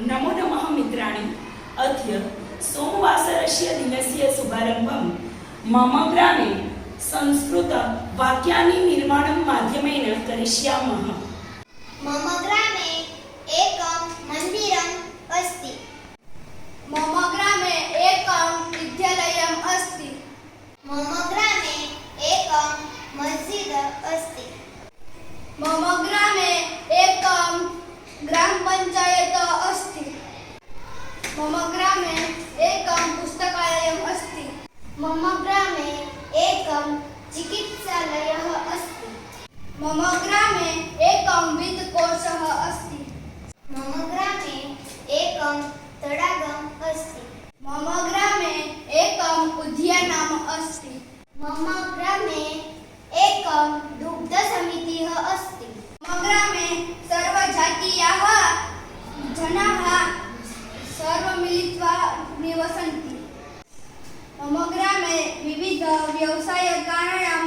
नमो नमः मित्राणि। अद्य सोमवासरस्य दिनस्य शुभारम्भं मम ग्रामे संस्कृतवाक्यानि निर्माणं माध्यमेन करिष्यामः। मम ग्रामे एकं मन्दिरम् अस्ति। मम ग्रामे एकं विद्यालयम् अस्ति। मम ग्रामे एकं मस्जिद अस्ति। मम ग्रामे एकं ग्राम पंचायत अस्ति। मम ग्रामे एकं पुस्तकालयम् अस्ति। मम ग्रामे एकं चिकित्सालयः अस्ति। मम ग्रामे एकं वित्तकोशः अस्ति। मम ग्रामे एकं तडागम् अस्ति। मम ग्रामे एकम् उद्यानम् अस्ति। मम ग्रामे एकं दुग्धसमितिः अस्ति। मम ग्रामे सर्वजातीयाः जनाः सर्वमिलित्वा निवसन्ति। मम ग्रामे विविध व्यवसायकानां